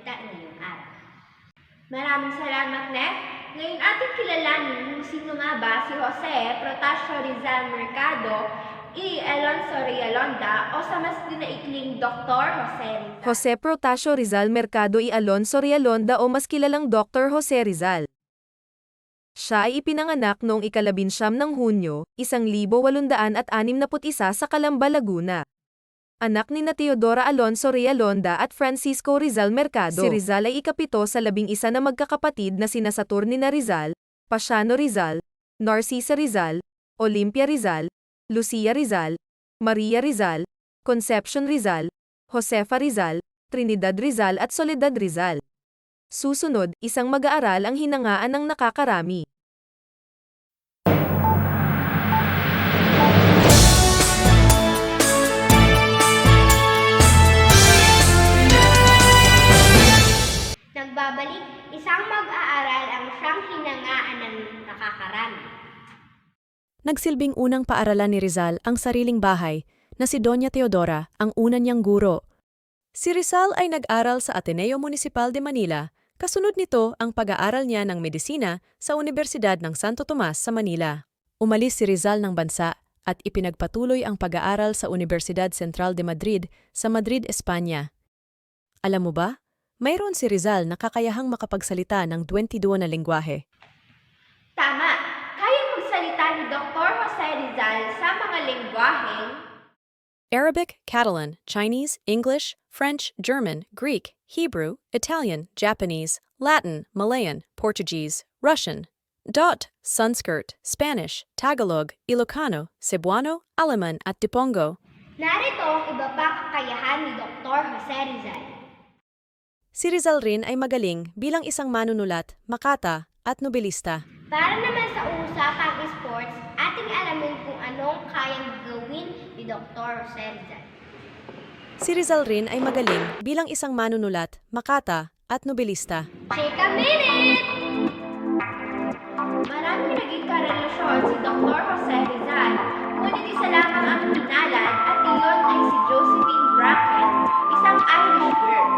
balita ngayong araw. Maraming salamat, Nef. Ngayon ating kilalanin kung sino nga ba si Jose Protasio Rizal Mercado y Alonso Realonda o sa mas dinaikling Dr. Jose Rizal. Jose Protasio Rizal Mercado y Alonso Realonda o mas kilalang Dr. Jose Rizal. Siya ay ipinanganak noong 19 ng Hunyo, 1861 sa Calamba, Laguna. Anak ni Teodora Alonso Realonda at Francisco Rizal Mercado. Si Rizal ay ikapito sa 11 na magkakapatid na sina Saturnina Rizal, Pasiano Rizal, Narcisa Rizal, Olympia Rizal, Lucia Rizal, Maria Rizal, Concepcion Rizal, Josefa Rizal, Trinidad Rizal at Soledad Rizal. Susunod, isang mag-aaral ang hinangaan ng nakakarami. Nagbabalik, isang mag-aaral ang siyang hinangaan ng nakakarami. Nagsilbing unang paaralan ni Rizal ang sariling bahay na si Doña Teodora, ang una niyang guro. Si Rizal ay nag-aral sa Ateneo Municipal de Manila, kasunod nito ang pag-aaral niya ng medisina sa Universidad ng Santo Tomas sa Manila. Umalis si Rizal ng bansa at ipinagpatuloy ang pag-aaral sa Universidad Central de Madrid sa Madrid, Espanya. Alam mo ba? Mayroon si Rizal na kakayahang makapagsalita ng 22 na lengguwahe. Tama! Kayang magsalita ni Dr. Jose Rizal sa mga lengguwaheng Arabic, Catalan, Chinese, English, French, German, Greek, Hebrew, Italian, Japanese, Latin, Malayan, Portuguese, Russian, Sanskrit, Spanish, Tagalog, Ilocano, Cebuano, Alaman at Dipongo. narito ang iba pang kakayahan ni Dr. Jose Rizal. Si Rizal rin ay magaling bilang isang manunulat, makata at nobelista. Para naman sa usapang sports, ating alamin kung anong kayang gawin ni Dr. Jose Rizal. Si Rizal rin ay magaling bilang isang manunulat, makata at nobelista. Take a minute! Maraming naging karelasyon si Dr. Jose Rizal, ngunit isa lamang ang pinalad at iyon ay si Josephine Bracken, isang Irish girl.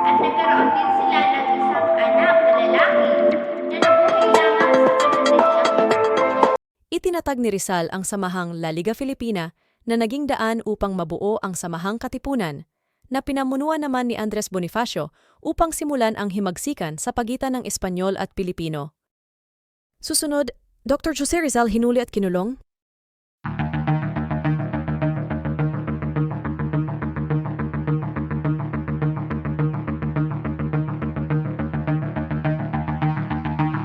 At nagkaroon din sila ng isang anak na lalaki na nabuhay lamang sa 11 Itinatag ni Rizal ang samahang La Liga Filipina na naging daan upang mabuo ang samahang katipunan, na pinamunuan naman ni Andres Bonifacio upang simulan ang himagsikan sa pagitan ng Espanyol at Pilipino. Susunod, Dr. Jose Rizal hinuli at kinulong?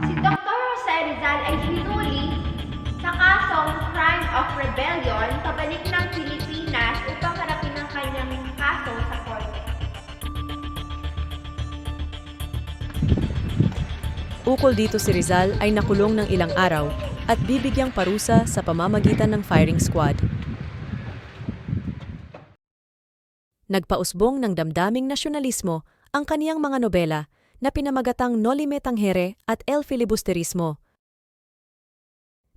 Si Dr. Jose Rizal ay hinuli sa kasong Crime of Rebellion pabalik ng Pilipinas upang harapin ang kanyang kaso sa korte. Ukol dito si Rizal ay nakulong ng ilang araw at bibigyang parusa sa pamamagitan ng firing squad. Nagpausbong ng damdaming nasyonalismo ang kaniyang mga nobela na pinamagatang Noli Me Tangere at El Filibusterismo.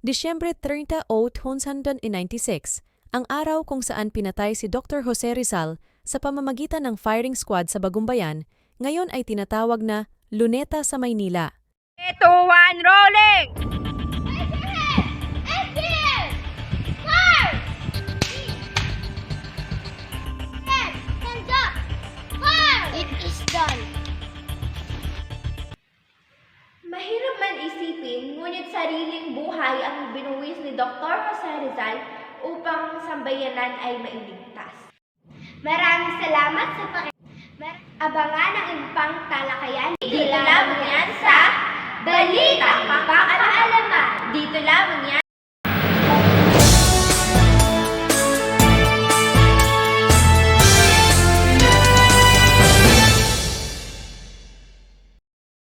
Disyembre 30, 1896, ang araw kung saan pinatay si Dr. Jose Rizal sa pamamagitan ng firing squad sa Bagumbayan, ngayon ay tinatawag na Luneta sa Maynila. 2, 1, rolling! It is done. Mahirap man isipin, ngunit sariling buhay ang binuwis ni Dr. Jose Rizal upang sambayanan ay mailigtas. Maraming salamat sa Abangan ang ibang talakayan dito lamang yan sa Balita Pang-Kaalaman. Dito lamang yan